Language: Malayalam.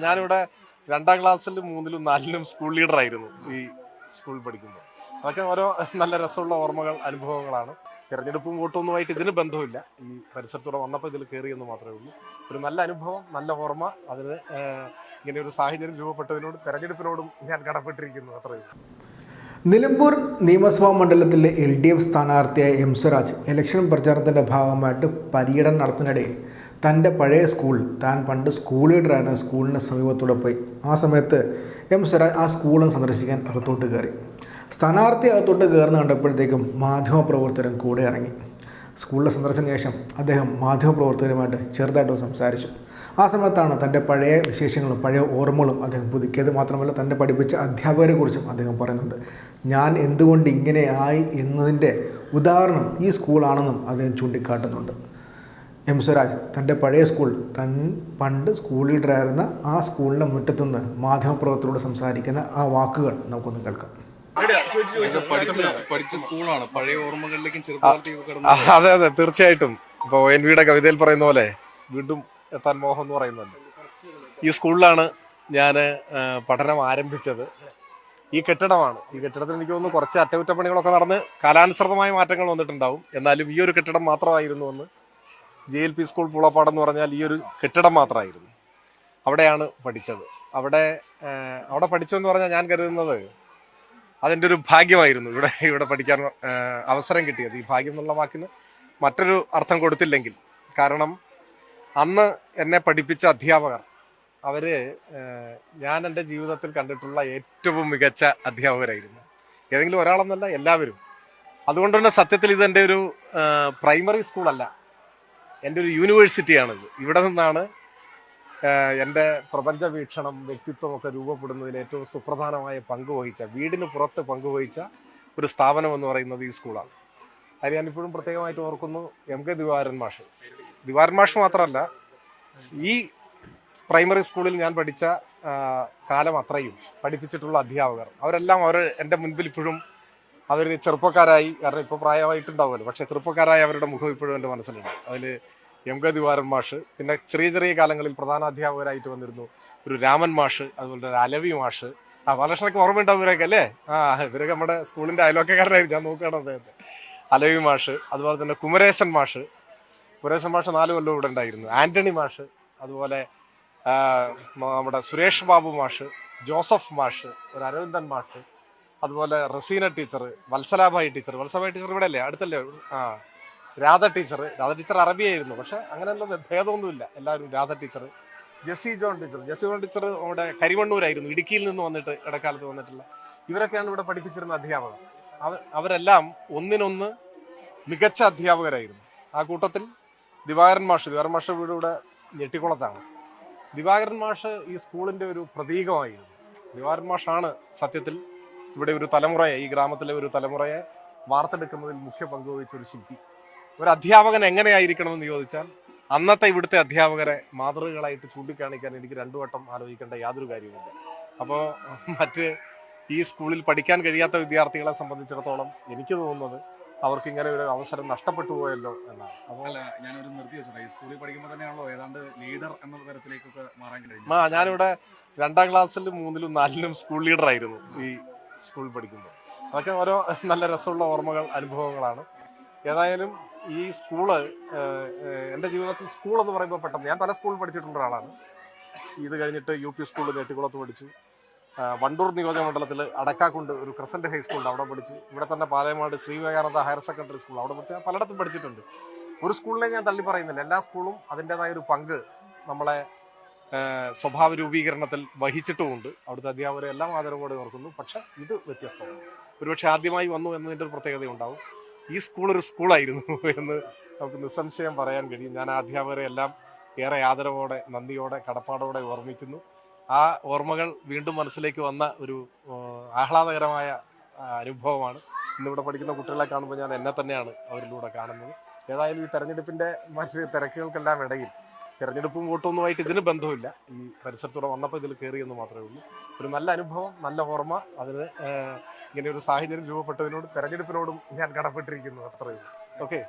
ഞാനിവിടെ 2ാം ക്ലാസ്സിലും 3ലും 4ലും സ്കൂൾ ലീഡർ ആയിരുന്നു ഈ സ്കൂളിൽ പഠിക്കുമ്പോൾ. അതൊക്കെ ഓരോ നല്ല രസമുള്ള ഓർമ്മകൾ, അനുഭവങ്ങളാണ്. തിരഞ്ഞെടുപ്പും വോട്ടൊന്നുമായിട്ട് ഇതിന് ബന്ധമില്ല. ഈ പരിസരത്തൂടെ വന്നപ്പോൾ ഇതിൽ കയറിയെന്ന് മാത്രമേ ഉള്ളൂ. ഒരു നല്ല അനുഭവം, നല്ല ഓർമ്മ. അതിന് ഇങ്ങനെ ഒരു സാഹചര്യം രൂപപ്പെട്ടതിനോടും തെരഞ്ഞെടുപ്പിനോടും ഞാൻ കടപ്പെട്ടിരിക്കുന്നു, അത്രയേ ഉള്ളൂ. നിലമ്പൂർ നിയമസഭാ മണ്ഡലത്തിലെ LDF സ്ഥാനാർത്ഥിയായ എം സ്വരാജ് ഇലക്ഷൻ പ്രചാരണത്തിൻ്റെ ഭാഗമായിട്ട് പര്യടനം നടത്തുന്നതിനിടയിൽ തൻ്റെ പഴയ സ്കൂൾ, താൻ പണ്ട് സ്കൂൾ ലീഡറായിരുന്ന സ്കൂളിന് സമീപത്തൂടെ പോയി. ആ സമയത്ത് എം സ്വരാജ് ആ സ്കൂളും സന്ദർശിക്കാൻ അകത്തോട്ട് കയറി. സ്ഥാനാർത്ഥി അകത്തോട്ട് കയറുന്ന കണ്ടപ്പോഴത്തേക്കും മാധ്യമപ്രവർത്തകരും കൂടെ ഇറങ്ങി. സ്കൂളിലെ സന്ദർശനത്തിന് ശേഷം അദ്ദേഹം മാധ്യമപ്രവർത്തകരുമായിട്ട് ചെറുതായിട്ട് സംസാരിച്ചു. ആ സമയത്താണ് തൻ്റെ പഴയ വിശേഷങ്ങളും പഴയ ഓർമ്മകളും അദ്ദേഹം പുതുക്കിയത്. മാത്രമല്ല, തന്നെ പഠിപ്പിച്ച അധ്യാപകരെക്കുറിച്ചും അദ്ദേഹം പറയുന്നുണ്ട്. ഞാൻ എന്തുകൊണ്ട് ഇങ്ങനെ ആയി എന്നതിൻ്റെ ഉദാഹരണം ഈ സ്കൂളാണെന്നും അദ്ദേഹം ചൂണ്ടിക്കാട്ടുന്നുണ്ട്. എം സ്വരാജ് തൻ്റെ പഴയ സ്കൂൾ, പണ്ട് സ്കൂൾ ലീഡറായിരുന്ന ആ സ്കൂളിൻ്റെ മുറ്റത്തുനിന്ന് മാധ്യമപ്രവർത്തകരോട് സംസാരിക്കുന്ന ആ വാക്കുകൾ നമുക്കൊന്ന് കേൾക്കാം. അതെ അതെ, തീർച്ചയായിട്ടും. ഇപ്പോൾ NVയുടെ കവിതയിൽ പറയുന്ന പോലെ വീണ്ടും എത്താൻ മോഹം എന്ന് പറയുന്നുണ്ട്. ഈ സ്കൂളിലാണ് ഞാൻ പഠനം ആരംഭിച്ചത്. ഈ കെട്ടിടമാണ്. ഈ കെട്ടിടത്തിന് എനിക്ക് തോന്നുന്നു കുറച്ച് അറ്റകുറ്റപ്പണികളൊക്കെ നടന്ന് കാലാനുസൃതമായ മാറ്റങ്ങൾ വന്നിട്ടുണ്ടാവും. എന്നാലും ഈ ഒരു കെട്ടിടം മാത്രമായിരുന്നു എന്ന് JLP സ്കൂൾ പൂളപ്പാട് എന്ന് പറഞ്ഞാൽ ഈ ഒരു കെട്ടിടം മാത്രമായിരുന്നു. അവിടെയാണ് പഠിച്ചത്. അവിടെ പഠിച്ചെന്ന് പറഞ്ഞാൽ ഞാൻ കരുതുന്നത് അതിൻ്റെ ഒരു ഭാഗ്യമായിരുന്നു. ഇവിടെ പഠിക്കാൻ അവസരം കിട്ടിയത്. ഈ ഭാഗ്യം എന്നുള്ള വാക്കിന് മറ്റൊരു അർത്ഥം കൊടുത്തില്ലെങ്കിൽ, കാരണം അന്ന് എന്നെ പഠിപ്പിച്ച അധ്യാപകർ ഞാൻ എൻ്റെ ജീവിതത്തിൽ കണ്ടിട്ടുള്ള ഏറ്റവും മികച്ച അധ്യാപകരായിരുന്നു. ഏതെങ്കിലും ഒരാളെന്നല്ല, എല്ലാവരും. അതുകൊണ്ട് തന്നെ സത്യത്തിൽ ഇതെൻ്റെ ഒരു പ്രൈമറി സ്കൂളല്ല, എൻ്റെ ഒരു യൂണിവേഴ്സിറ്റിയാണിത്. ഇവിടെ നിന്നാണ് എൻ്റെ പ്രപഞ്ച വീക്ഷണം, വ്യക്തിത്വമൊക്കെ രൂപപ്പെടുന്നതിൽ ഏറ്റവും സുപ്രധാനമായ പങ്കുവഹിച്ച, വീടിന് പുറത്ത് പങ്കുവഹിച്ച ഒരു സ്ഥാപനം എന്ന് പറയുന്നത് ഈ സ്കൂളാണ്. അത് ഞാനിപ്പോഴും പ്രത്യേകമായിട്ട് ഓർക്കുന്നു. MK ദിവാരൻ മാഷ് മാത്രമല്ല, ഈ പ്രൈമറി സ്കൂളിൽ ഞാൻ പഠിച്ച കാലം അത്രയും പഠിപ്പിച്ചിട്ടുള്ള അധ്യാപകർ അവരെല്ലാം എൻ്റെ മുൻപിൽ ഇപ്പോഴും അവർ ചെറുപ്പക്കാരായി, കാരണം ഇപ്പോൾ പ്രായമായിട്ടുണ്ടാവുമല്ലോ, പക്ഷേ ചെറുപ്പക്കാരായ അവരുടെ മുഖം ഇപ്പോഴും എൻ്റെ മനസ്സിലുണ്ട്. അതിൽ MK ദിവാരൻ മാഷ്, പിന്നെ ചെറിയ കാലങ്ങളിൽ പ്രധാന അധ്യാപകരായിട്ട് വന്നിരുന്നു ഒരു രാമൻ മാഷ്, അതുപോലെ ഒരു അലവി മാഷ്. ബാലകൃഷ്ണനൊക്കെ ഓർമ്മയുണ്ടാവും ഇവരൊക്കെ അല്ലേ? ഇവരൊക്കെ നമ്മുടെ സ്കൂളിൻ്റെ അയൽവക്കക്കാരനായിരുന്നു. ഞാൻ നോക്കുകയാണ് അദ്ദേഹത്തെ. അലവി മാഷ്, അതുപോലെ തന്നെ കുമരേശൻ മാഷ് 4 കൊല്ലം ഇവിടെ ഉണ്ടായിരുന്നു. ആന്റണി മാഷ്, അതുപോലെ നമ്മുടെ സുരേഷ് ബാബു മാഷ്, ജോസഫ് മാഷ്, ഒരു അരവിന്ദൻ മാഷ്, അതുപോലെ റസീന ടീച്ചർ, വത്സലാഭായി ടീച്ചർ ഇവിടെ അല്ലേ, അടുത്തല്ലേ? രാധ ടീച്ചർ അറബിയായിരുന്നു, പക്ഷെ അങ്ങനെയുള്ള ഭേദമൊന്നുമില്ല, എല്ലാവരും രാധ ടീച്ചർ. ജെസ്സി ജോൺ ടീച്ചർ നമ്മുടെ കരിമണ്ണൂരായിരുന്നു, ഇടുക്കിയിൽ നിന്ന് വന്നിട്ട് ഇടക്കാലത്ത് വന്നിട്ടുള്ള. ഇവരൊക്കെയാണ് ഇവിടെ പഠിപ്പിച്ചിരുന്ന അധ്യാപകർ. അവരെല്ലാം ഒന്നിനൊന്ന് മികച്ച അധ്യാപകരായിരുന്നു. ആ കൂട്ടത്തിൽ ദിവാകരൻ മാഷ് വീട് ഇവിടെ ഞെട്ടിക്കുളത്താണ്. ദിവാകരൻ മാഷ് ഈ സ്കൂളിൻ്റെ ഒരു പ്രതീകമായിരുന്നു. ദിവാകരൻ മാഷാണ് സത്യത്തിൽ ഇവിടെ ഒരു തലമുറയെ, ഈ ഗ്രാമത്തിലെ ഒരു തലമുറയെ വാർത്തെടുക്കുന്നതിൽ മുഖ്യ പങ്ക് വഹിച്ചൊരു ശില്പി. ഒരു അധ്യാപകൻ എങ്ങനെയായിരിക്കണമെന്ന് ചോദിച്ചാൽ അന്നത്തെ ഇവിടുത്തെ അധ്യാപകരെ മാതൃകകളായിട്ട് ചൂണ്ടിക്കാണിക്കാൻ എനിക്ക് 2 വട്ടം ആലോചിക്കേണ്ട യാതൊരു കാര്യവുമില്ല. അപ്പോൾ ഈ സ്കൂളിൽ പഠിക്കാൻ കഴിയാത്ത വിദ്യാർത്ഥികളെ സംബന്ധിച്ചിടത്തോളം എനിക്ക് തോന്നുന്നത് അവർക്ക് ഇങ്ങനെ ഒരു അവസരം നഷ്ടപ്പെട്ടു പോയല്ലോ എന്നാണ്. അപ്പോൾ ഞാനൊരു നിർത്തി വെച്ചത്, ഈ സ്കൂളിൽ പഠിക്കുമ്പോൾ തന്നെയാണല്ലോ ഏതാണ്ട് ലീഡർ എന്ന തരത്തിലേക്കൊക്കെ മാറാൻ കഴിയും. ഞാനിവിടെ 2ാം ക്ലാസ്സിലും 3ലും 4ലും സ്കൂൾ ലീഡർ ആയിരുന്നു ഈ സ്കൂളിൽ പഠിക്കുമ്പോൾ. അതൊക്കെ ഓരോ നല്ല രസമുള്ള ഓർമ്മകൾ, അനുഭവങ്ങളാണ്. ഏതായാലും ഈ സ്കൂള് എൻ്റെ ജീവിതത്തിൽ, സ്കൂൾ എന്ന് പറയുമ്പോൾ പെട്ടെന്ന്, ഞാൻ പല സ്കൂളിൽ പഠിച്ചിട്ടുള്ള ഒരാളാണ്. ഇത് കഴിഞ്ഞിട്ട് UP സ്കൂളിൽ ഞെട്ടിക്കുളത്ത് പഠിച്ചു. വണ്ടൂർ നിയോജക മണ്ഡലത്തിൽ അടക്കാക്കുണ്ട് ഒരു ക്രസന്റ് ഹൈസ്കൂളുണ്ട്, അവിടെ പഠിച്ചു. ഇവിടെ തന്നെ Palayamad Shri Vivekananda higher secondary school, അവിടെ പഠിച്ചു. ഞാൻ പലയിടത്തും പഠിച്ചിട്ടുണ്ട്. ഒരു സ്കൂളിനെ ഞാൻ തള്ളി പറയുന്നില്ല. എല്ലാ സ്കൂളും അതിൻ്റെതായ ഒരു പങ്ക് നമ്മളെ സ്വഭാവ രൂപീകരണത്തിൽ വഹിച്ചിട്ടുമുണ്ട്. അവിടുത്തെ അധ്യാപകരെ എല്ലാം ആദരവോടെ ഓർക്കുന്നു. പക്ഷെ ഇത് വ്യത്യസ്തമാണ്. ഒരുപക്ഷെ ആദ്യമായി വന്നു എന്നതിൻ്റെ ഒരു പ്രത്യേകത ഉണ്ടാവും. ഈ സ്കൂൾ ഒരു സ്കൂളായിരുന്നു എന്ന് നമുക്ക് നിസ്സംശയം പറയാൻ കഴിയും. ഞാൻ ആ അധ്യാപകരെ എല്ലാം ഏറെ ആദരവോടെ, നന്ദിയോടെ, കടപ്പാടോടെ ഓർമ്മിക്കുന്നു. ആ ഓർമ്മകൾ വീണ്ടും മനസ്സിലേക്ക് വന്ന ഒരു ആഹ്ലാദകരമായ അനുഭവമാണ്. ഇന്നിവിടെ പഠിക്കുന്ന കുട്ടികളെ കാണുമ്പോൾ ഞാൻ എന്നെ തന്നെയാണ് അവരിലൂടെ കാണുന്നത്. ഏതായാലും ഈ തെരഞ്ഞെടുപ്പിൻ്റെ മറ്റ് തിരക്കുകൾക്കെല്ലാം ഇടയിൽ, തിരഞ്ഞെടുപ്പും വോട്ടൊന്നുമായിട്ട് ഇതിന് ബന്ധമില്ല, ഈ പരിസരത്തൂടെ വന്നപ്പോൾ ഇതിൽ കയറിയെന്ന് മാത്രമേ ഉള്ളൂ. ഒരു നല്ല അനുഭവം, നല്ല ഓർമ്മ. അതിന് ഇങ്ങനെ ഒരു സാഹചര്യം രൂപപ്പെട്ടതിനോടും തെരഞ്ഞെടുപ്പിനോടും ഞാൻ കടപ്പെട്ടിരിക്കുന്നു, അത്രയേ ഉള്ളൂ. ഓക്കെ.